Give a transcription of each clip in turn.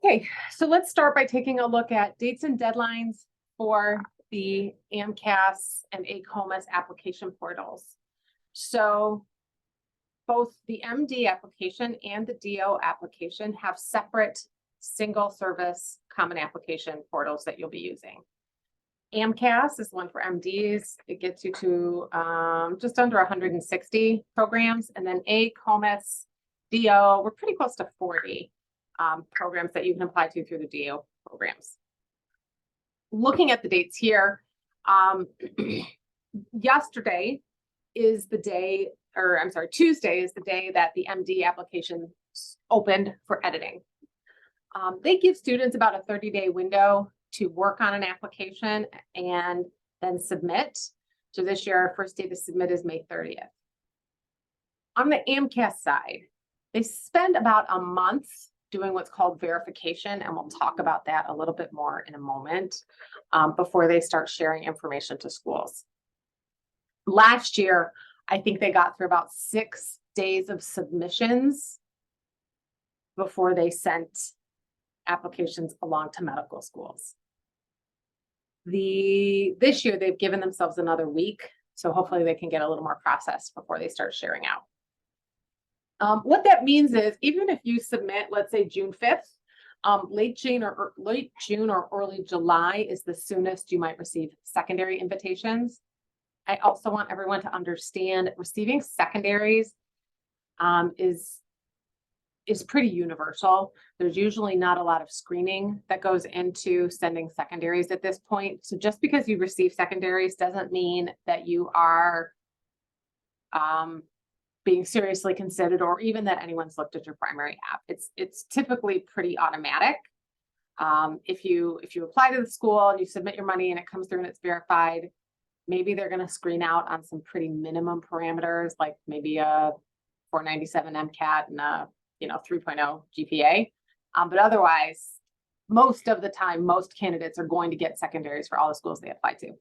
Okay, so let's start by taking a look at dates and deadlines for the AMCAS and ACOMAS application portals. So both the MD application and the DO application have separate single service common application portals that you'll be using. AMCAS is one for MDs. It gets you to just under 160 programs. And then ACOMAS, DO, we're pretty close to 40 programs that you can apply to through the DO programs. Looking at the dates here, yesterday is the day, or I'm sorry, Tuesday is the day that the MD application opened for editing. They give students about a 30-day window to work on an application and then submit. So this year, our first day to submit is May 30th. On the AMCAS side, they spend about a month doing what's called verification, and we'll talk about that a little bit more in a moment before they start sharing information to schools. Last year, I think they got through about 6 days of submissions before they sent applications along to medical schools. This year, they've given themselves another week, so hopefully they can get a little more processed before they start sharing out. What that means is, even if you submit, let's say June 5th, late June or early July is the soonest you might receive secondary invitations. I also want everyone to understand receiving secondaries is pretty universal. There's usually not a lot of screening that goes into sending secondaries at this point. So just because you receive secondaries doesn't mean that you are being seriously considered, or even that anyone's looked at your primary app. It's typically pretty automatic. If you apply to the school and you submit your money and it comes through and it's verified, maybe they're going to screen out on some pretty minimum parameters, like maybe a 497 MCAT and a 3.0 GPA. But otherwise, most of the time, most candidates are going to get secondaries for all the schools they apply to.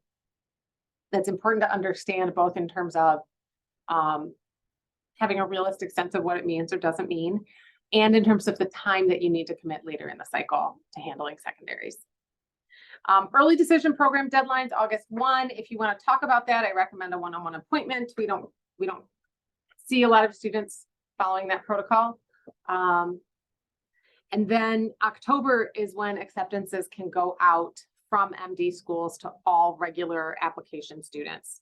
That's important to understand, both in terms of having a realistic sense of what it means or doesn't mean, and in terms of the time that you need to commit later in the cycle to handling secondaries. Early decision program deadlines, August 1. If you want to talk about that, I recommend a one-on-one appointment. We don't see a lot of students following that protocol. And then October is when acceptances can go out from MD schools to all regular application students.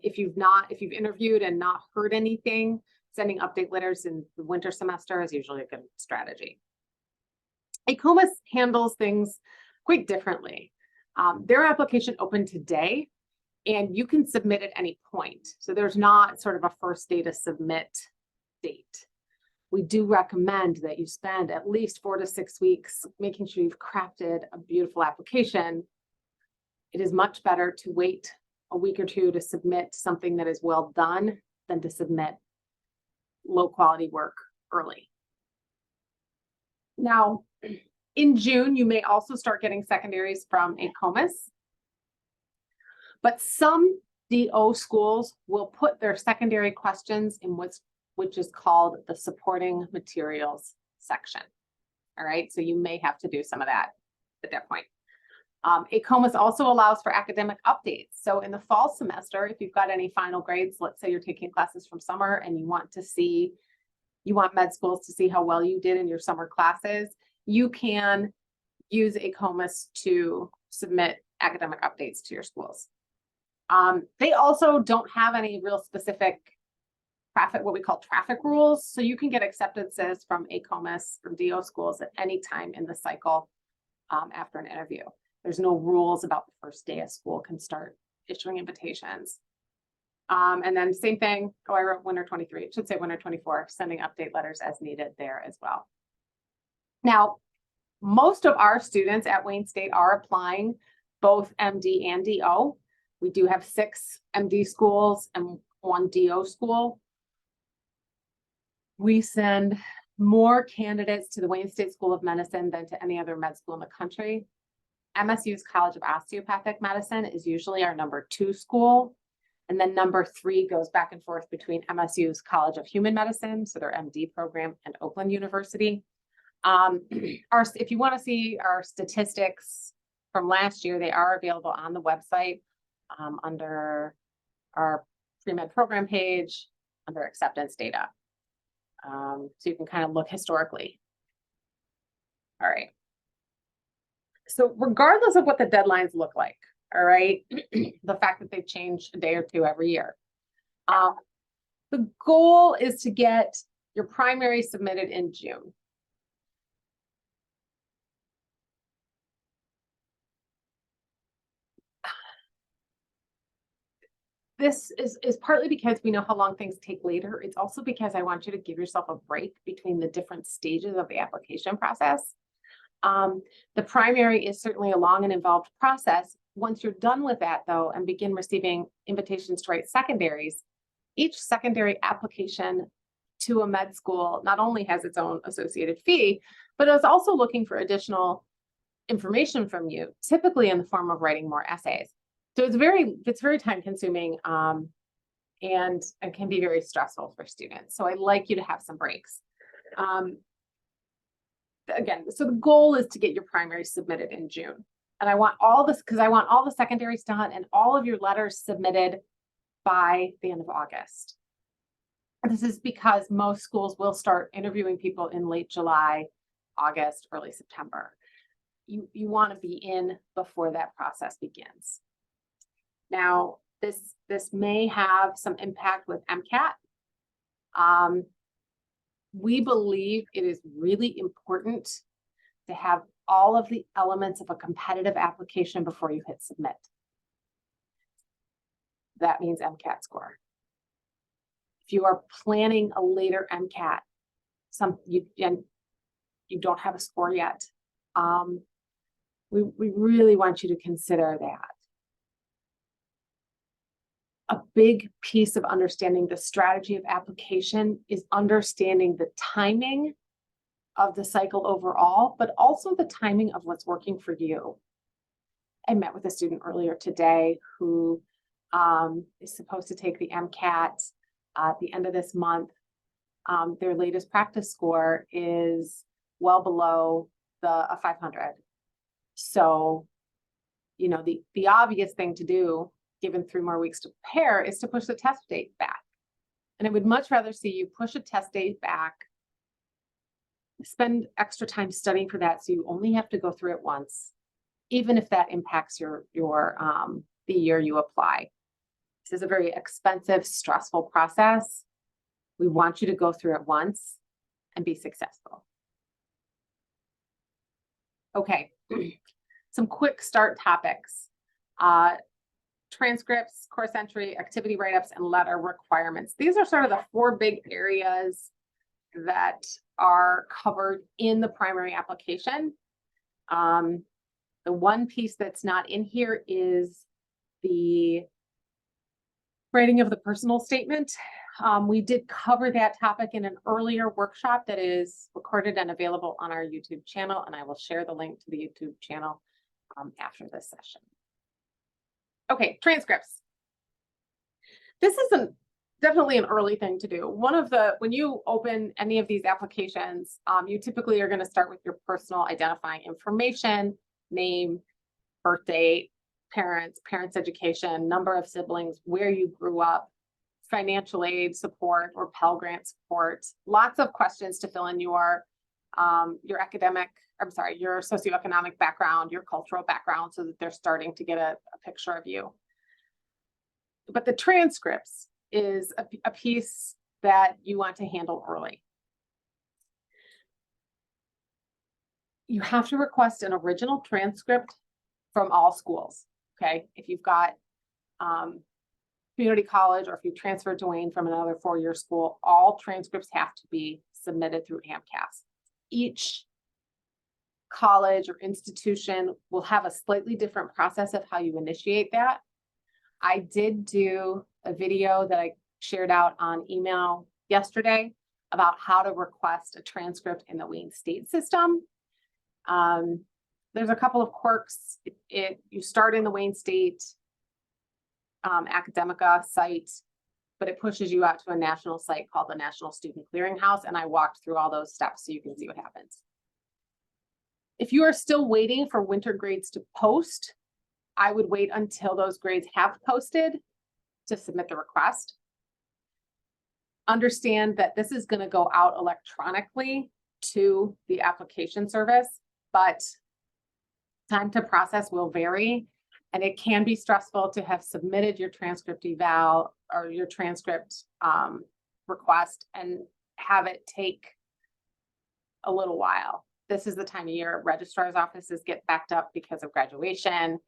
If you've interviewed and not heard anything, sending update letters in the winter semester is usually a good strategy. ACOMAS handles things quite differently. Their application opened today, and you can submit at any point. So there's not sort of a first day to submit date. We do recommend that you spend at least 4 to 6 weeks making sure you've crafted a beautiful application. It is much better to wait a week or two to submit something that is well done than to submit low quality work early. Now, in June, you may also start getting secondaries from ACOMAS, but some DO schools will put their secondary questions in which is called the supporting materials section. All right, so you may have to do some of that at that point. ACOMAS also allows for academic updates. So in the fall semester, if you've got any final grades, let's say you're taking classes from summer and you want med schools to see how well you did in your summer classes, you can use ACOMAS to submit academic updates to your schools. They also don't have any real specific what we call traffic rules. So you can get acceptances from ACOMAS, from DO schools at any time in the cycle after an interview. There's no rules about the first day a school can start issuing invitations. And then same thing, I wrote winter 23, it should say winter 24, sending update letters as needed there as well. Now, most of our students at Wayne State are applying both MD and DO. We do have 6 MD schools and 1 DO school. We send more candidates to the Wayne State School of Medicine than to any other med school in the country. MSU's College of Osteopathic Medicine is usually our number 2 school. And then number 3 goes back and forth between MSU's College of Human Medicine, so their MD program, and Oakland University. If you want to see our statistics from last year, they are available on the website, under our pre-med program page, under acceptance data. So you can kind of look historically. All right. So regardless of what the deadlines look like, all right, the fact that they change a day or two every year, the goal is to get your primary submitted in June. This is partly because we know how long things take later. It's also because I want you to give yourself a break between the different stages of the application process. The primary is certainly a long and involved process. Once you're done with that, though, and begin receiving invitations to write secondaries, each secondary application to a med school not only has its own associated fee, but is also looking for additional information from you, typically in the form of writing more essays. So it's very time consuming, and can be very stressful for students. So I'd like you to have some breaks. Again, so the goal is to get your primary submitted in June. And I want all this because I want all the secondaries done and all of your letters submitted by the end of August. This is because most schools will start interviewing people in late July, August, early September. You want to be in before that process begins. Now, this may have some impact with MCAT. We believe it is really important to have all of the elements of a competitive application before you hit submit. That means MCAT score. If you are planning a later MCAT, you don't have a score yet, we really want you to consider that. A big piece of understanding the strategy of application is understanding the timing of the cycle overall, but also the timing of what's working for you. I met with a student earlier today who is supposed to take the MCAT at the end of this month. Their latest practice score is well below a 500. So, you know, the obvious thing to do, given 3 more weeks to prepare, is to push the test date back. And I would much rather see you push a test date back, spend extra time studying for that, so you only have to go through it once, even if that impacts the year you apply. This is a very expensive, stressful process. We want you to go through it once and be successful. Okay, some quick start topics. Transcripts, course entry, activity write-ups, and letter requirements. These are sort of the 4 big areas that are covered in the primary application. The one piece that's not in here is the writing of the personal statement. We did cover that topic in an earlier workshop that is recorded and available on our YouTube channel, and I will share the link to the YouTube channel after this session. Okay, transcripts. This is definitely an early thing to do. When you open any of these applications, you typically are going to start with your personal identifying information, name, birth date, parents education, number of siblings, where you grew up, financial aid support or Pell Grant support. Lots of questions to fill in your socioeconomic background, your cultural background, so that they're starting to get a picture of you. But the transcripts is a piece that you want to handle early. You have to request an original transcript from all schools, okay? If you've got community college, or if you transferred to Wayne from another 4-year school, all transcripts have to be submitted through AMCAS. Each college or institution will have a slightly different process of how you initiate that. I did do a video that I shared out on email yesterday about how to request a transcript in the Wayne State system. There's a couple of quirks. You start in the Wayne State Academica site, but it pushes you out to a national site called the National Student Clearinghouse, and I walked through all those steps so you can see what happens. If you are still waiting for winter grades to post, I would wait until those grades have posted to submit the request. Understand that this is going to go out electronically to the application service, but time to process will vary, and it can be stressful to have submitted your transcript eval or your transcript request and have it take a little while. This is the time of year registrar's offices get backed up because of graduation.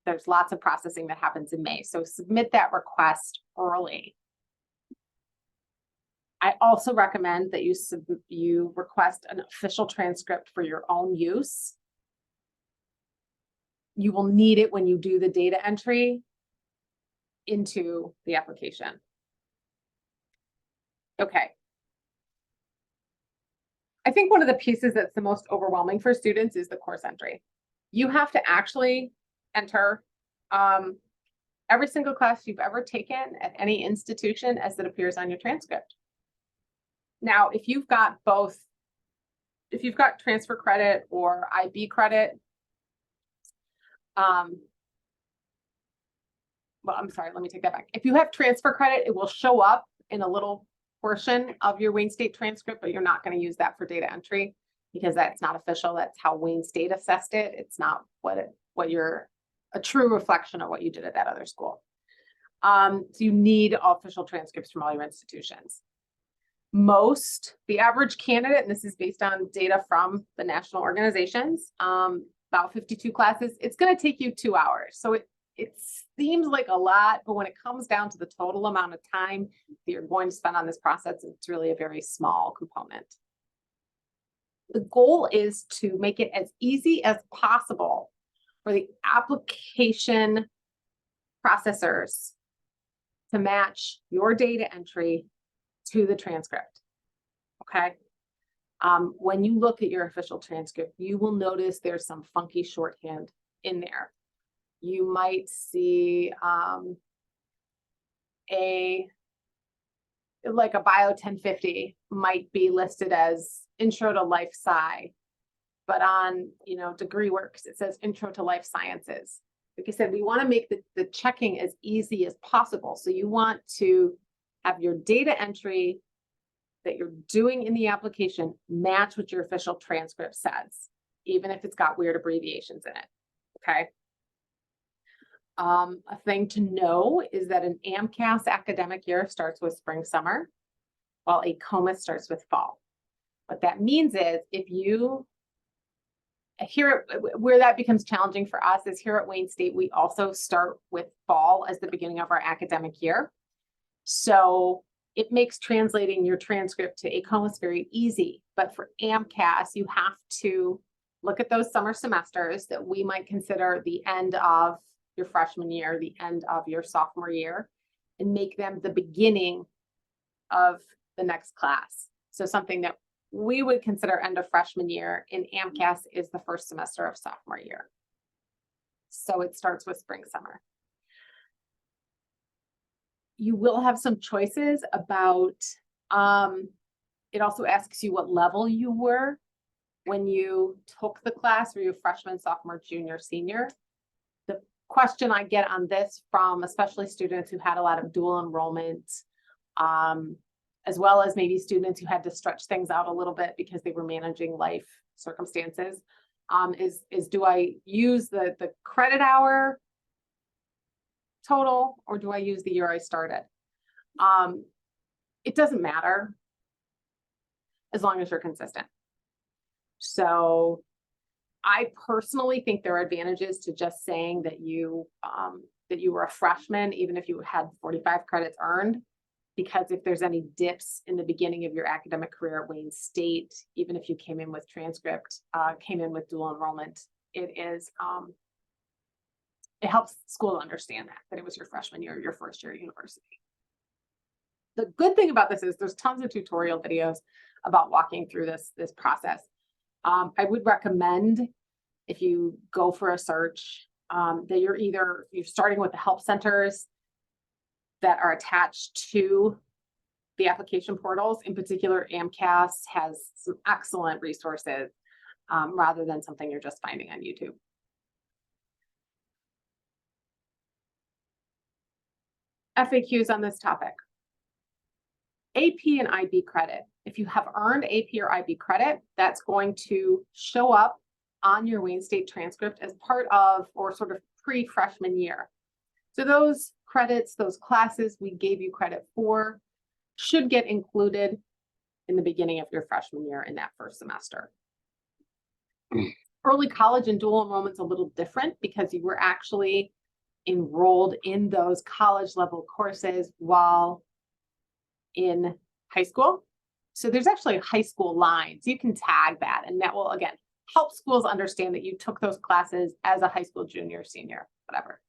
There's lots of processing that happens in May, so submit that request early. I also recommend that you request an official transcript for your own use. You will need it when you do the data entry into the application. Okay. I think one of the pieces that's the most overwhelming for students is the course entry. You have to actually enter every single class you've ever taken at any institution as it appears on your transcript. Now, if you've got transfer credit or IB credit, well, I'm sorry, let me take that back. If you have transfer credit, it will show up in a little portion of your Wayne State transcript, but you're not going to use that for data entry because that's not official. That's how Wayne State assessed it. It's not a true reflection of what you did at that other school. So you need official transcripts from all your institutions. The average candidate, and this is based on data from the national organizations, about 52 classes, it's going to take you 2 hours. So it seems like a lot, but when it comes down to the total amount of time that you're going to spend on this process, it's really a very small component. The goal is to make it as easy as possible for the application processors to match your data entry to the transcript. Okay. When you look at your official transcript, you will notice there's some funky shorthand in there. You might see a bio 1050 might be listed as intro to life sci, but on degree works it says intro to life sciences. Like I said, we want to make the checking as easy as possible. So you want to have your data entry that you're doing in the application match what your official transcript says, even if it's got weird abbreviations in it. Okay. A thing to know is that an AMCAS academic year starts with spring, summer, while AACOMAS starts with fall. What that means is where that becomes challenging for us is here at Wayne State, we also start with fall as the beginning of our academic year. So it makes translating your transcript to AACOMAS very easy. But for AMCAS, you have to look at those summer semesters that we might consider the end of your freshman year, the end of your sophomore year, and make them the beginning of the next class. So something that we would consider end of freshman year in AMCAS is the first semester of sophomore year. So it starts with spring, summer. You will have some choices about, it also asks you what level you were when you took the class. Were you freshman, sophomore, junior, senior? The question I get on this from especially students who had a lot of dual enrollment, as well as maybe students who had to stretch things out a little bit because they were managing life circumstances, is do I use the credit hour total or do I use the year I started? It doesn't matter as long as you're consistent. So I personally think there are advantages to just saying that you were a freshman, even if you had 45 credits earned, because if there's any dips in the beginning of your academic career at Wayne State, even if you came in with transcript, came in with dual enrollment, it helps school understand that it was your freshman year, your first year at university. The good thing about this is there's tons of tutorial videos about walking through this process. I would recommend if you go for a search that you're starting with the help centers that are attached to the application portals. In particular, AMCAS has some excellent resources rather than something you're just finding on YouTube. FAQs on this topic. AP and IB credit. If you have earned AP or IB credit, that's going to show up on your Wayne State transcript as part of, or sort of pre-freshman year. So those credits, those classes we gave you credit for, should get included in the beginning of your freshman year in that first semester. Early college and dual enrollment's a little different because you were actually enrolled in those college level courses while in high school. So there's actually high school lines. You can tag that, and that will, again, help schools understand that you took those classes as a high school junior, senior, whatever.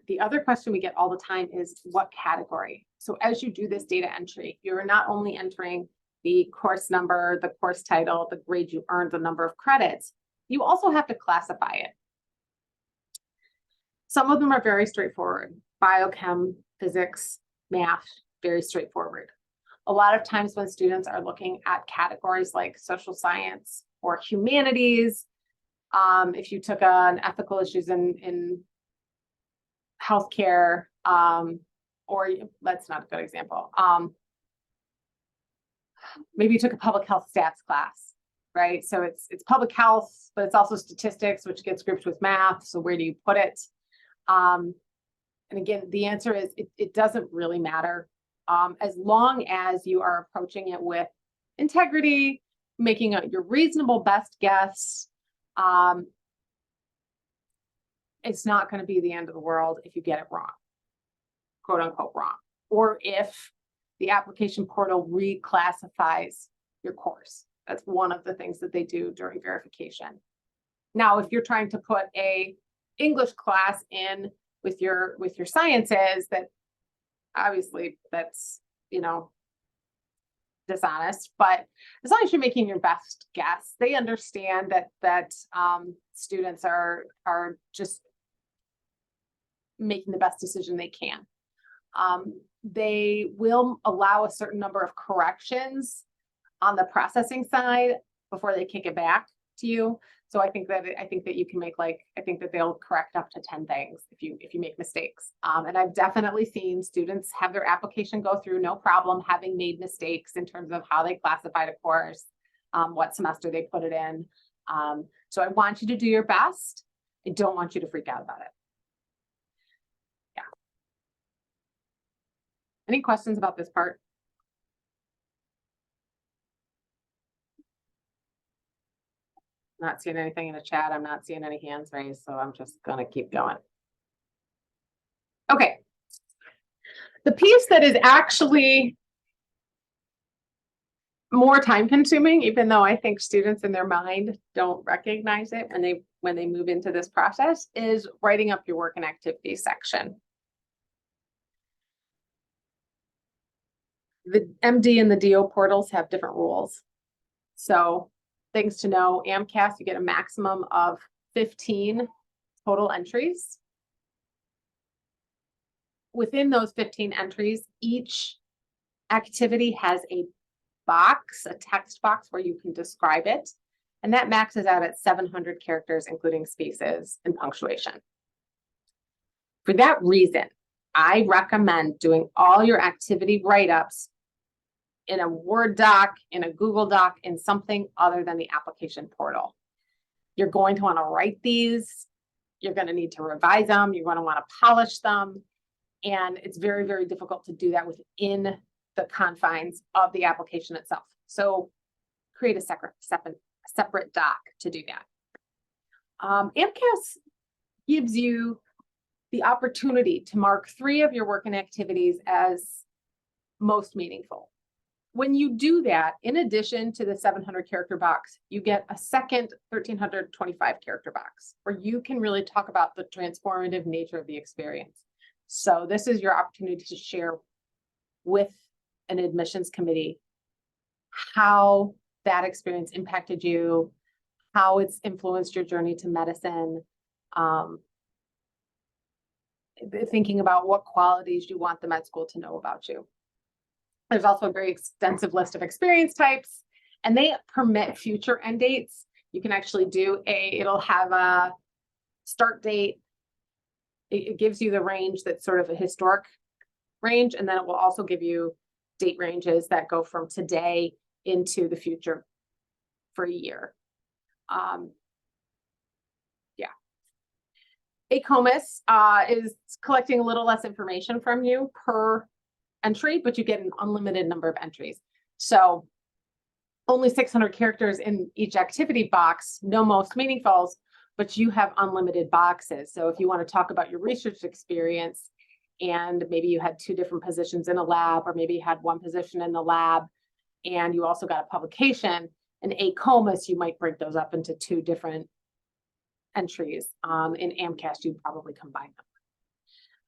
The other question we get all the time is what category? So as you do this data entry, you're not only entering the course number, the course title, the grade you earned, the number of credits, you also have to classify it. Some of them are very straightforward. Biochem, physics, math, very straightforward. A lot of times when students are looking at categories like social science or humanities, if you took on ethical issues in healthcare, or that's not a good example. Maybe you took a public health stats class, right? So it's public health, but it's also statistics, which gets grouped with math. So where do you put it? And again, the answer is it doesn't really matter. As long as you are approaching it with integrity, making your reasonable best guess, it's not going to be the end of the world if you get it wrong, quote unquote wrong, or if the application portal reclassifies your course. That's one of the things that they do during verification. Now, if you're trying to put a English class in with your sciences, that obviously that's, you know, dishonest, but as long as you're making your best guess, they understand that students are just making the best decision they can. They will allow a certain number of corrections on the processing side before they kick it back to you. So I think that you can make, like, I think that they'll correct up to 10 things if you make mistakes. And I've definitely seen students have their application go through no problem, having made mistakes in terms of how they classified a course, what semester they put it in. So I want you to do your best. I don't want you to freak out about it. Yeah. Any questions about this part? Not seeing anything in the chat. I'm not seeing any hands raised, so I'm just going to keep going. Okay. The piece that is actually more time consuming, even though I think students in their mind don't recognize it when they move into this process, is writing up your work and activities section. The MD and the DO portals have different rules. So things to know: AMCAS, you get a maximum of 15 total entries. Within those 15 entries, each activity has a box, a text box where you can describe it. And that maxes out at 700 characters, including spaces and punctuation. For that reason, I recommend doing all your activity write-ups in a Word doc, in a Google Doc, in something other than the application portal. You're going to want to write these. You're going to need to revise them. You're going to want to polish them. And it's very, very difficult to do that within the confines of the application itself. So create a separate doc to do that. AMCAS gives you the opportunity to mark 3 of your work and activities as most meaningful. When you do that, in addition to the 700 character box, you get a second 1325 character box where you can really talk about the transformative nature of the experience. So this is your opportunity to share with an admissions committee how that experience impacted you, how it's influenced your journey to medicine, thinking about what qualities you want the med school to know about you. There's also a very extensive list of experience types and they permit future end dates. You can actually do it'll have a start date. It gives you the range that's sort of a historic range, and then it will also give you date ranges that go from today into the future for a year. AACOMAS is collecting a little less information from you per entry, but you get an unlimited number of entries. So only 600 characters in each activity box, no most meaningfuls, but you have unlimited boxes. So if you want to talk about your research experience, and maybe you had 2 different positions in a lab, or maybe you had 1 position in the lab, and you also got a publication, in AACOMAS, you might break those up into 2 different entries. In AMCAS, you'd probably combine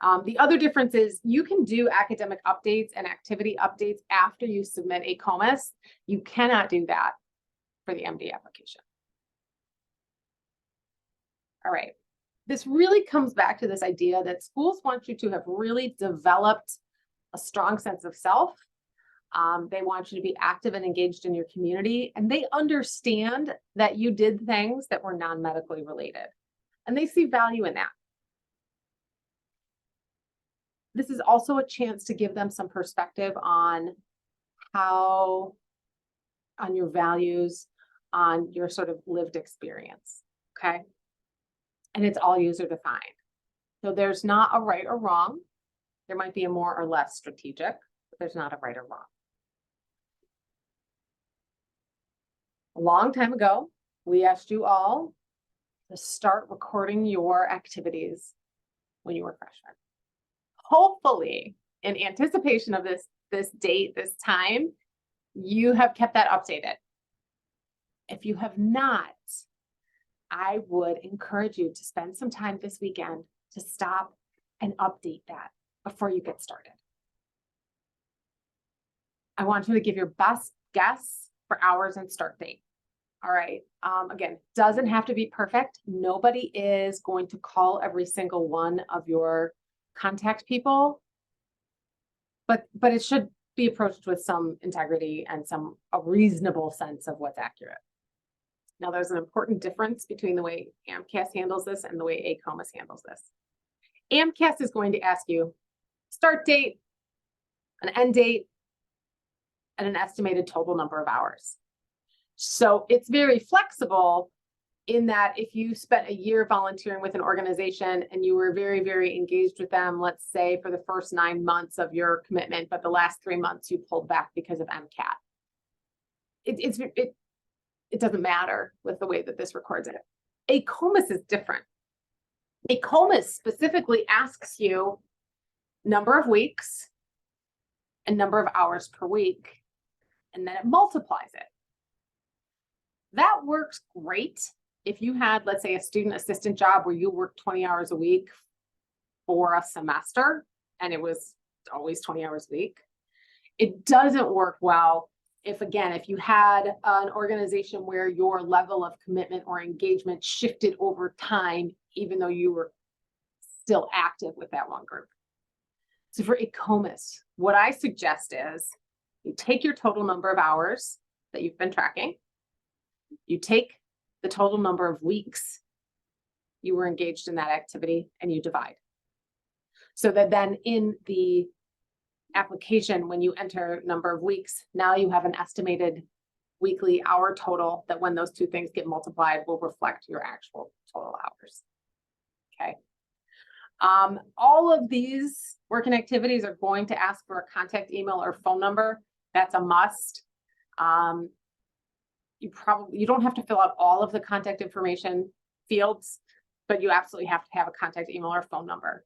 them. The other difference is you can do academic updates and activity updates after you submit AACOMAS. You cannot do that for the MD application. All right. This really comes back to this idea that schools want you to have really developed a strong sense of self. They want you to be active and engaged in your community, and they understand that you did things that were non-medically related, and they see value in that. This is also a chance to give them some perspective on on your values, on your sort of lived experience, okay? And it's all user defined. So there's not a right or wrong. There might be a more or less strategic, but there's not a right or wrong. A long time ago, we asked you all to start recording your activities when you were freshmen. Hopefully, in anticipation of this date, this time, you have kept that updated. If you have not, I would encourage you to spend some time this weekend to stop and update that before you get started. I want you to give your best guess for hours and start date. All right. Again, doesn't have to be perfect. Nobody is going to call every single one of your contact people, but it should be approached with some integrity and a reasonable sense of what's accurate. Now, there's an important difference between the way AMCAS handles this and the way AACOMAS handles this. AMCAS is going to ask you start date, an end date, and an estimated total number of hours. So it's very flexible in that if you spent a year volunteering with an organization and you were very, very engaged with them, let's say for the first 9 months of your commitment, but the last 3 months you pulled back because of MCAT, it doesn't matter with the way that this records it. AACOMAS is different. AACOMAS specifically asks you number of weeks and number of hours per week, and then it multiplies it. That works great if you had, let's say, a student assistant job where you worked 20 hours a week for a semester, and it was always 20 hours a week. It doesn't work well if you had an organization where your level of commitment or engagement shifted over time, even though you were still active with that one group. So for AACOMAS, what I suggest is you take your total number of hours that you've been tracking, you take the total number of weeks you were engaged in that activity, and you divide. So that then in the application, when you enter number of weeks, now you have an estimated weekly hour total that when those 2 things get multiplied will reflect your actual total hours. Okay. All of these working activities are going to ask for a contact email or phone number. That's a must. You don't have to fill out all of the contact information fields, but you absolutely have to have a contact email or phone number.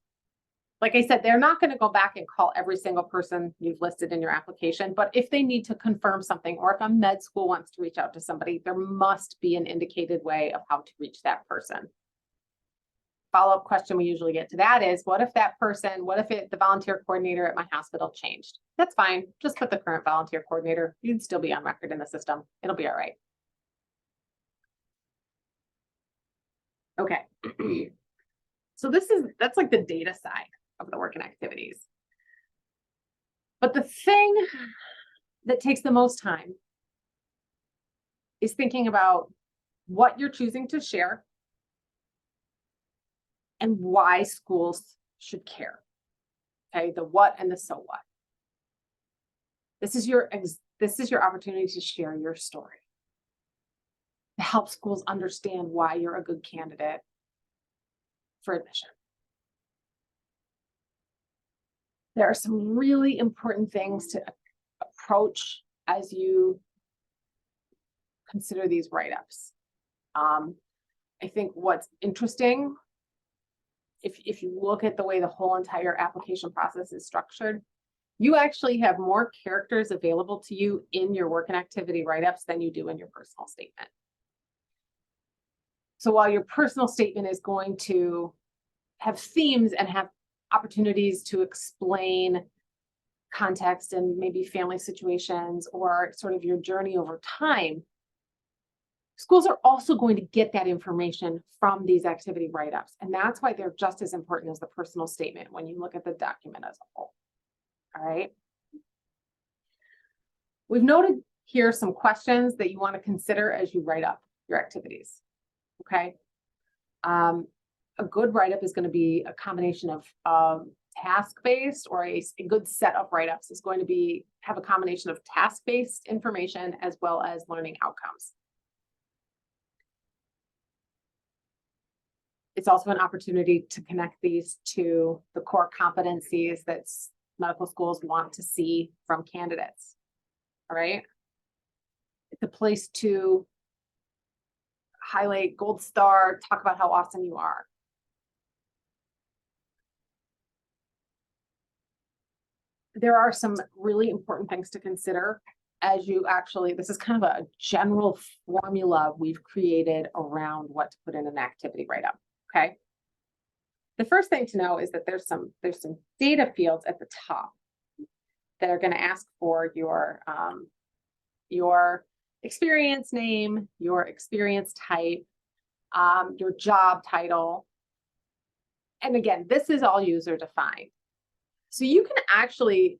Like I said, they're not going to go back and call every single person you've listed in your application, but if they need to confirm something, or if a med school wants to reach out to somebody, there must be an indicated way of how to reach that person. Follow-up question we usually get to that is, what if the volunteer coordinator at my hospital changed? That's fine. Just put the current volunteer coordinator. You'd still be on record in the system. It'll be all right. Okay. So that's like the data side of the work and activities. But the thing that takes the most time is thinking about what you're choosing to share and why schools should care. Okay, the what and the so what. This is your opportunity to share your story, to help schools understand why you're a good candidate for admission. There are some really important things to approach as you consider these write-ups. I think what's interesting, if you look at the way the whole entire application process is structured, you actually have more characters available to you in your work and activity write-ups than you do in your personal statement. So while your personal statement is going to have themes and have opportunities to explain context and maybe family situations or sort of your journey over time, schools are also going to get that information from these activity write-ups. And that's why they're just as important as the personal statement when you look at the document as a whole. All right. We've noted here some questions that you want to consider as you write up your activities. Okay. A good write-up is going to be a combination of task-based, or a good set of write-ups is going to have a combination of task-based information as well as learning outcomes. It's also an opportunity to connect these to the core competencies that medical schools want to see from candidates. All right. It's a place to highlight gold star, talk about how awesome you are. There are some really important things to consider as you this is kind of a general formula we've created around what to put in an activity write-up. Okay. The first thing to know is that there's some data fields at the top that are going to ask for your experience name, your experience type, your job title. And again, this is all user defined. So you can actually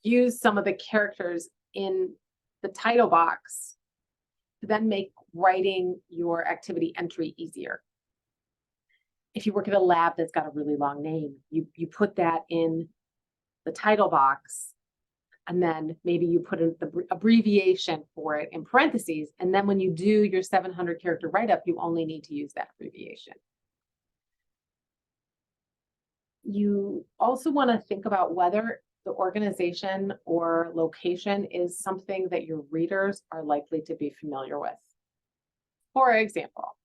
use some of the characters in the title box to then make writing your activity entry easier. If you work at a lab that's got a really long name, you put that in the title box, and then maybe you put the abbreviation for it in parentheses. And then when you do your 700 character write-up, you only need to use that abbreviation. You also want to think about whether the organization or location is something that your readers are likely to be familiar with. For example,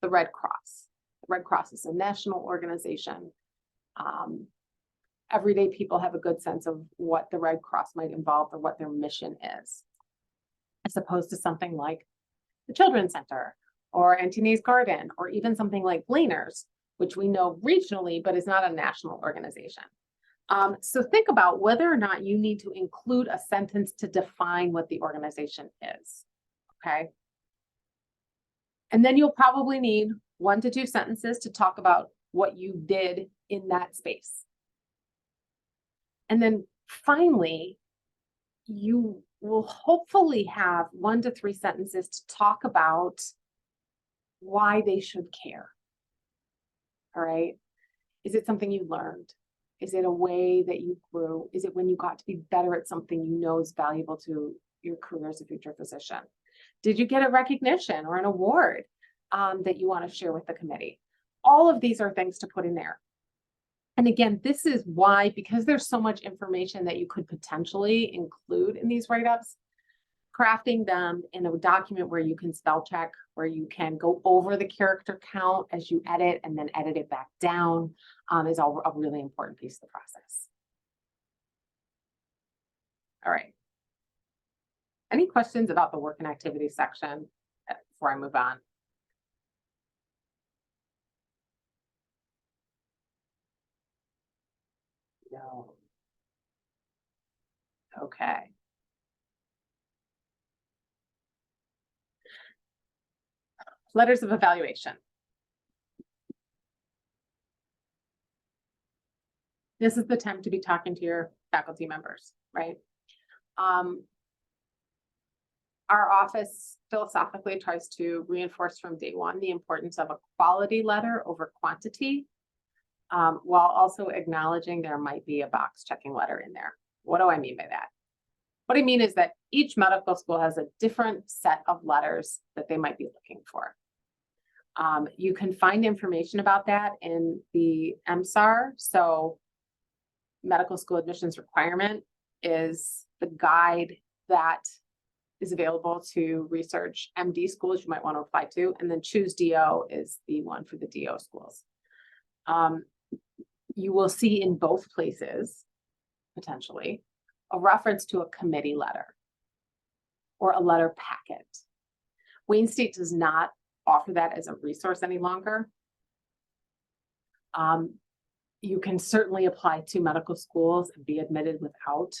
the Red Cross. The Red Cross is a national organization. Everyday people have a good sense of what the Red Cross might involve or what their mission is, as opposed to something like the Children's Center or Auntie Nee's Garden, or even something like Gleaners, which we know regionally, but is not a national organization. So think about whether or not you need to include a sentence to define what the organization is, okay? And then you'll probably need 1 to 2 sentences to talk about what you did in that space. And then finally, you will hopefully have 1 to 3 sentences to talk about why they should care. All right. Is it something you learned? Is it a way that you grew? Is it when you got to be better at something you know is valuable to your career as a future physician? Did you get a recognition or an award that you want to share with the committee? All of these are things to put in there. And again, this is why, because there's so much information that you could potentially include in these write-ups, crafting them in a document where you can spell check, where you can go over the character count as you edit and then edit it back down, is all a really important piece of the process. All right. Any questions about the work and activity section before I move on? No. Okay. Letters of evaluation. This is the time to be talking to your faculty members, right? Our office philosophically tries to reinforce from day one the importance of a quality letter over quantity, while also acknowledging there might be a box checking letter in there. What do I mean by that? What I mean is that each medical school has a different set of letters that they might be looking for. You can find information about that in the MSAR. So medical school admissions requirement is the guide that is available to research MD schools you might want to apply to, and then Choose DO is the one for the DO schools. You will see in both places, potentially, a reference to a committee letter or a letter packet. Wayne State does not offer that as a resource any longer. You can certainly apply to medical schools and be admitted without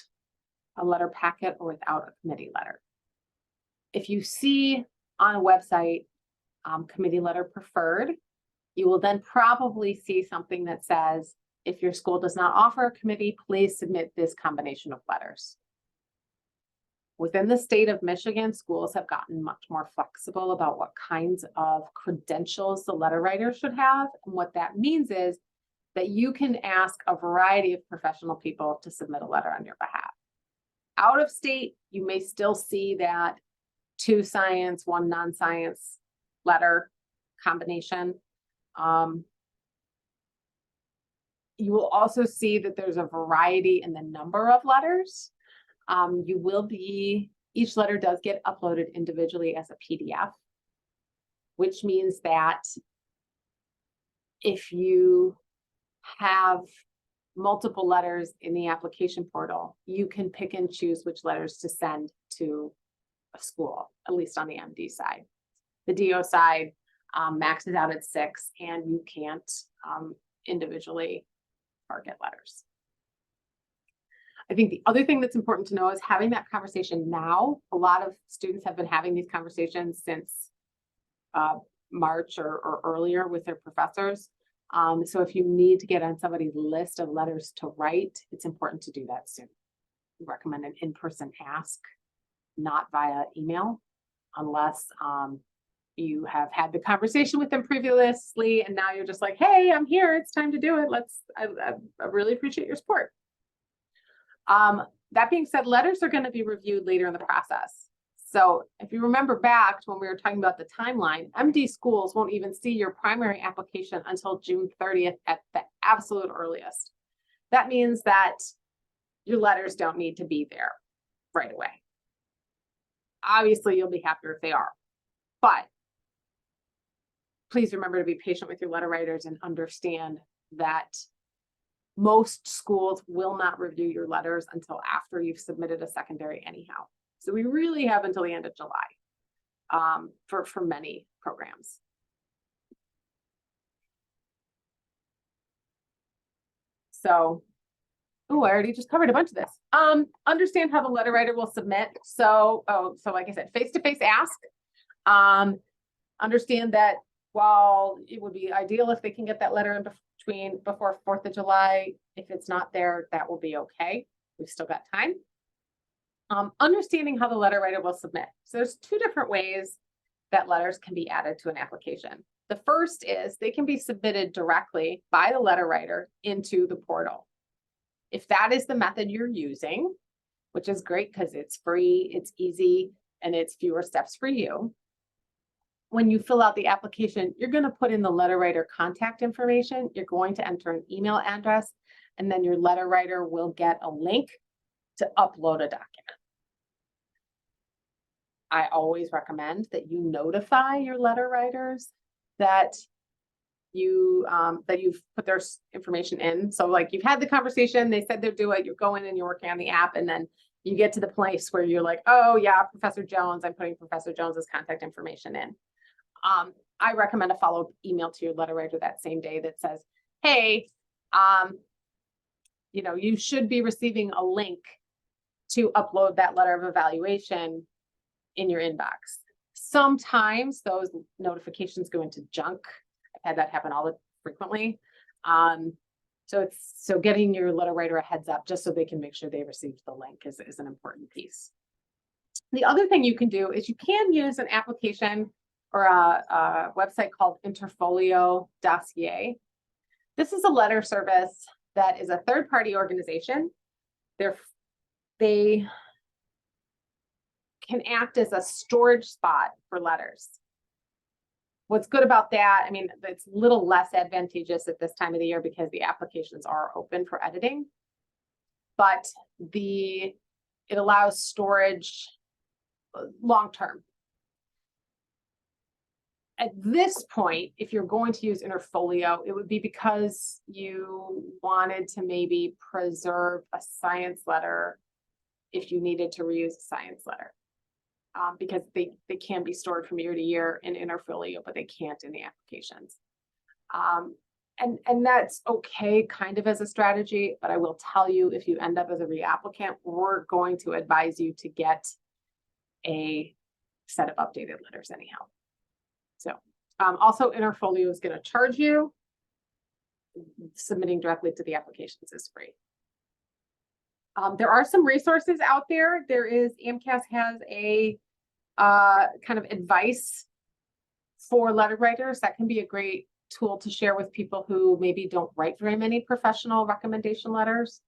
a letter packet or without a committee letter. If you see on a website committee letter preferred, you will then probably see something that says, if your school does not offer a committee, please submit this combination of letters. Within the state of Michigan, schools have gotten much more flexible about what kinds of credentials the letter writer should have. And what that means is that you can ask a variety of professional people to submit a letter on your behalf. Out of state, you may still see that 2 science, 1 non-science letter combination. You will also see that there's a variety in the number of letters. Each letter does get uploaded individually as a PDF, which means that if you have multiple letters in the application portal, you can pick and choose which letters to send to a school, at least on the MD side. The DO side maxes out at 6, and you can't individually target letters. I think the other thing that's important to know is having that conversation now. A lot of students have been having these conversations since March or earlier with their professors. So if you need to get on somebody's list of letters to write, it's important to do that soon. We recommend an in-person ask, not via email, unless you have had the conversation with them previously and now you're just like, hey, I'm here, it's time to do it. I really appreciate your support. That being said, letters are going to be reviewed later in the process. So if you remember back to when we were talking about the timeline, MD schools won't even see your primary application until June 30th at the absolute earliest. That means that your letters don't need to be there right away. Obviously, you'll be happier if they are, but please remember to be patient with your letter writers and understand that most schools will not review your letters until after you've submitted a secondary anyhow. So we really have until the end of July for many programs. So, I already just covered a bunch of this. Understand how the letter writer will submit. So like I said, face-to-face ask. Understand that while it would be ideal if they can get that letter in before 4th of July, if it's not there, that will be okay. We've still got time. Understanding how the letter writer will submit. So there's 2 different ways that letters can be added to an application. The first is they can be submitted directly by the letter writer into the portal. If that is the method you're using, which is great because it's free, it's easy, and it's fewer steps for you. When you fill out the application, you're going to put in the letter writer contact information. You're going to enter an email address, and then your letter writer will get a link to upload a document. I always recommend that you notify your letter writers that you've put their information in. So like you've had the conversation, they said they'll do it, you're going and you're working on the app, and then you get to the place where you're like, oh yeah, Professor Jones, I'm putting Professor Jones's contact information in. I recommend a follow-up email to your letter writer that same day that says, hey, you should be receiving a link to upload that letter of evaluation in your inbox. Sometimes those notifications go into junk. I've had that happen frequently. So getting your letter writer a heads up just so they can make sure they received the link is an important piece. The other thing you can do is you can use an application or a website called Interfolio Dossier. This is a letter service that is a third-party organization. They can act as a storage spot for letters. What's good about that, I mean, it's a little less advantageous at this time of the year because the applications are open for editing, but it allows storage long-term. At this point, if you're going to use Interfolio, it would be because you wanted to maybe preserve a science letter if you needed to reuse a science letter. Because they can be stored from year to year in Interfolio, but they can't in the applications. And that's okay kind of as a strategy, but I will tell you, if you end up as a reapplicant, we're going to advise you to get a set of updated letters anyhow. So also Interfolio is going to charge you. Submitting directly to the applications is free. There are some resources out there. AMCAS has a kind of advice for letter writers that can be a great tool to share with people who maybe don't write very many professional recommendation letters.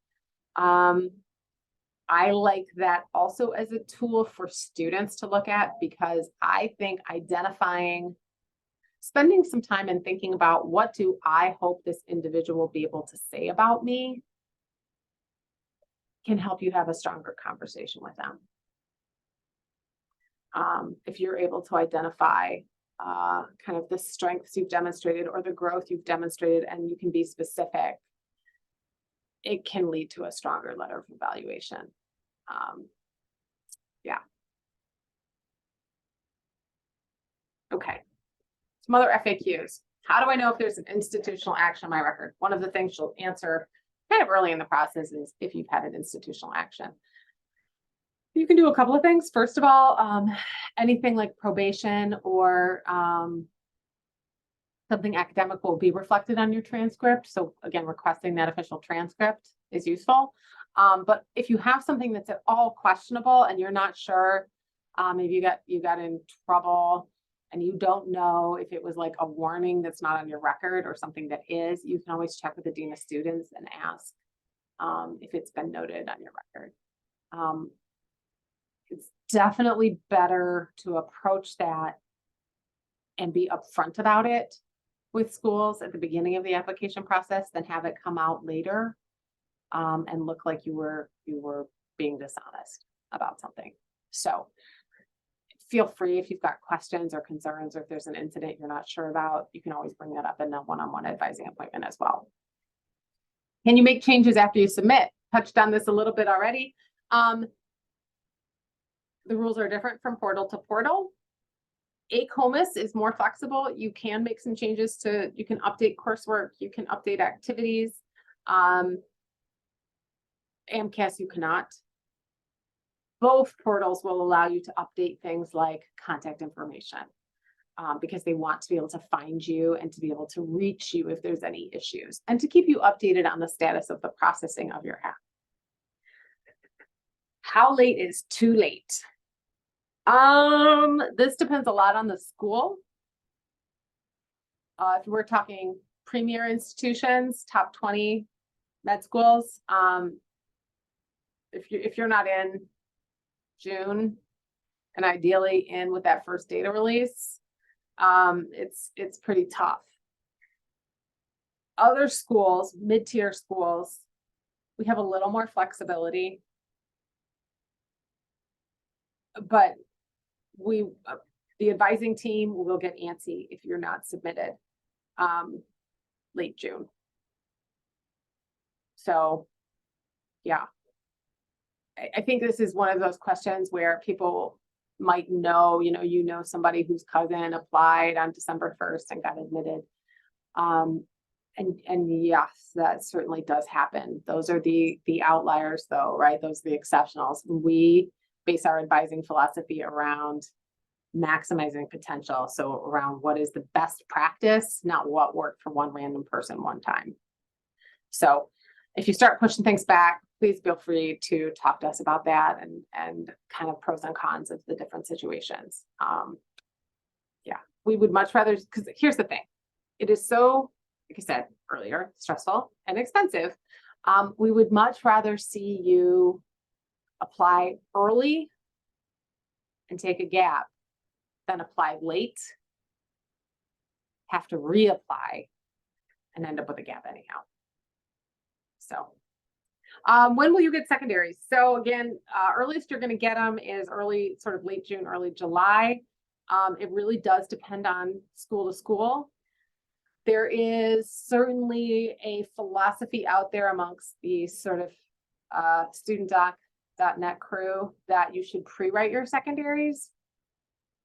I like that also as a tool for students to look at, because I think spending some time and thinking about what do I hope this individual will be able to say about me can help you have a stronger conversation with them. If you're able to identify kind of the strengths you've demonstrated or the growth you've demonstrated, and you can be specific, it can lead to a stronger letter of evaluation. Yeah. Okay. Some other FAQs. How do I know if there's an institutional action on my record? One of the things you'll answer kind of early in the process is if you've had an institutional action. You can do a couple of things. First of all, anything like probation or something academic will be reflected on your transcript. So again, requesting that official transcript is useful. But if you have something that's at all questionable and you're not sure, maybe you got in trouble and you don't know if it was like a warning that's not on your record or something that is, you can always check with the Dean of Students and ask if it's been noted on your record. It's definitely better to approach that and be upfront about it with schools at the beginning of the application process than have it come out later and look like you were being dishonest about something. So feel free, if you've got questions or concerns, or if there's an incident you're not sure about, you can always bring that up in a one-on-one advising appointment as well. Can you make changes after you submit? Touched on this a little bit already. The rules are different from portal to portal. ACOMAS is more flexible. You can make some changes you can update coursework, you can update activities. AMCAS, you cannot. Both portals will allow you to update things like contact information because they want to be able to find you and to be able to reach you if there's any issues and to keep you updated on the status of the processing of your app. How late is too late? This depends a lot on the school. If we're talking premier institutions, top 20 med schools, if you're not in June and ideally in with that first data release, it's pretty tough. Other schools, mid-tier schools, we have a little more flexibility, but the advising team will get antsy if you're not submitted late June. So yeah, I think this is one of those questions where people might know, you know somebody whose cousin applied on December 1st and got admitted. And yes, that certainly does happen. Those are the outliers though, right? Those are the exceptionals. We base our advising philosophy around maximizing potential. So around what is the best practice, not what worked for one random person one time. So if you start pushing things back, please feel free to talk to us about that and kind of pros and cons of the different situations. Yeah, we would much rather, because here's the thing. It is so, like I said earlier, stressful and expensive. We would much rather see you apply early and take a gap than apply late, have to reapply, and end up with a gap anyhow. So when will you get secondaries? So again, earliest you're going to get them is early, sort of late June, early July. It really does depend on school to school. There is certainly a philosophy out there amongst the sort of studentdoc.net crew that you should pre-write your secondaries.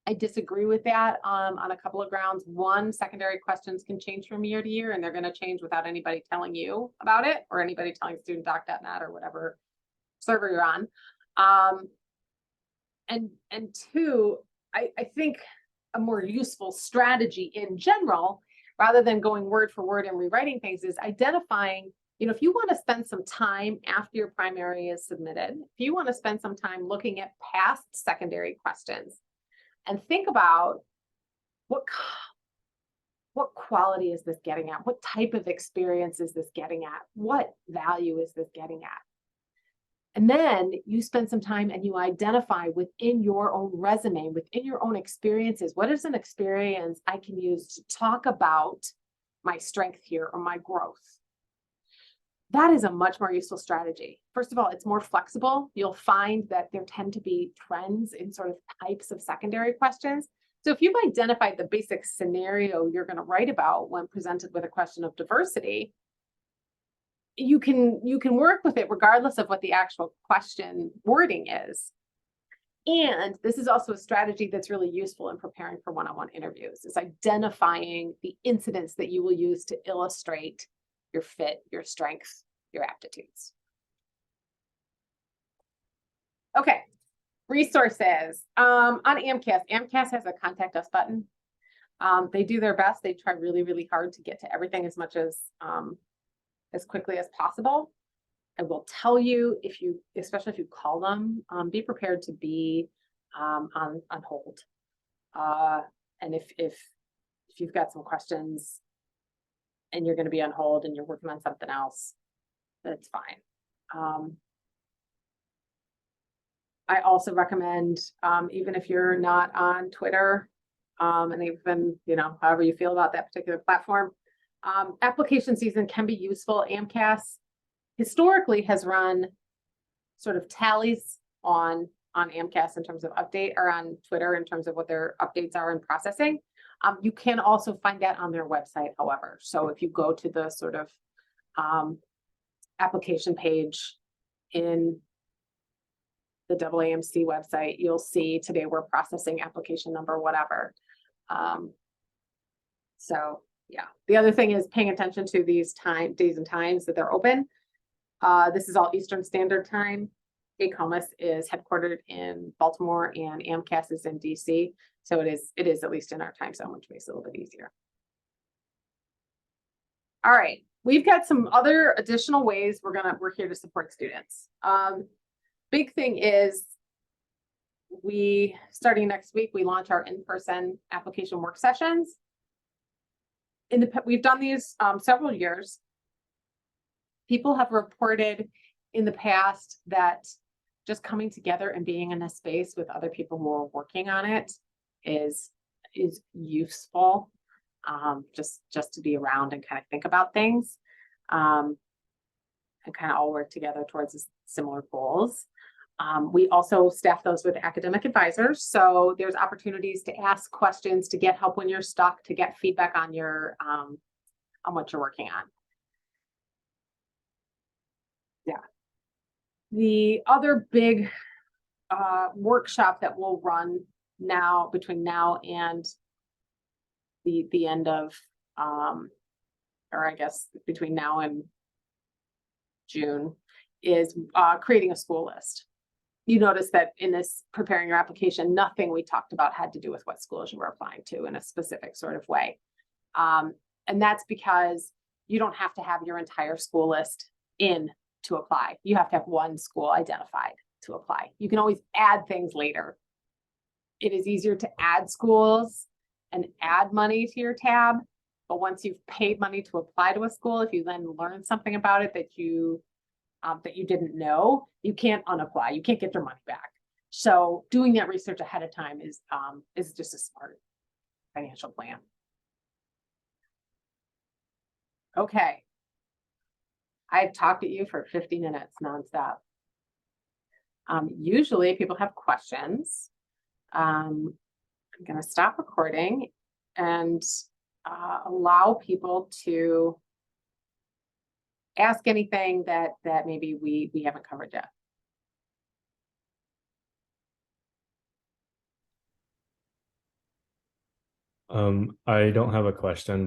I disagree with that on a couple of grounds. One, secondary questions can change from year to year, and they're going to change without anybody telling you about it or anybody telling studentdoc.net or whatever server you're on. And two, I think a more useful strategy in general, rather than going word for word and rewriting things, is identifying, if you want to spend some time after your primary is submitted, if you want to spend some time looking at past secondary questions and think about what quality is this getting at? What type of experience is this getting at? What value is this getting at? And then you spend some time and you identify within your own resume, within your own experiences, what is an experience I can use to talk about my strength here or my growth? That is a much more useful strategy. First of all, it's more flexible. You'll find that there tend to be trends in sort of types of secondary questions. So if you've identified the basic scenario you're going to write about when presented with a question of diversity, you can work with it regardless of what the actual question wording is. And this is also a strategy that's really useful in preparing for one-on-one interviews, is identifying the incidents that you will use to illustrate your fit, your strengths, your aptitudes. Okay, resources. On AMCAS, AMCAS has a contact us button. They do their best. They try really, really hard to get to everything as much as quickly as possible. I will tell you, especially if you call them, be prepared to be on hold. And if you've got some questions and you're going to be on hold and you're working on something else, that's fine. I also recommend, even if you're not on Twitter, and even, however you feel about that particular platform, application season can be useful. AMCAS historically has run sort of tallies on AMCAS in terms of update, or on Twitter in terms of what their updates are in processing. You can also find that on their website, however. So if you go to the sort of application page in the AAMC website, you'll see today we're processing application number, whatever. So yeah, the other thing is paying attention to these days and times that they're open. This is all Eastern Standard Time. ACOMAS is headquartered in Baltimore and AMCAS is in DC. So it is at least in our time zone, which makes it a little bit easier. All right, we've got some other additional ways we're here to support students. Big thing is starting next week, we launch our in-person application work sessions. We've done these several years. People have reported in the past that just coming together and being in a space with other people who are working on it is useful. Just to be around and kind of think about things, and kind of all work together towards similar goals. We also staff those with academic advisors. So there's opportunities to ask questions, to get help when you're stuck, to get feedback on on what you're working on. Yeah. The other big workshop that we'll run between now and the end of, or I guess between now and June, is creating a school list. You notice that in this preparing your application, nothing we talked about had to do with what schools you were applying to in a specific sort of way. And that's because you don't have to have your entire school list in to apply. You have to have one school identified to apply. You can always add things later. It is easier to add schools and add money to your tab. But once you've paid money to apply to a school, if you then learn something about it that you didn't know, you can't unapply. You can't get your money back. So doing that research ahead of time is just a smart financial plan. Okay. I've talked at you for 50 minutes nonstop. Usually people have questions. I'm going to stop recording and allow people to ask anything that maybe we haven't covered yet. I don't have a question, but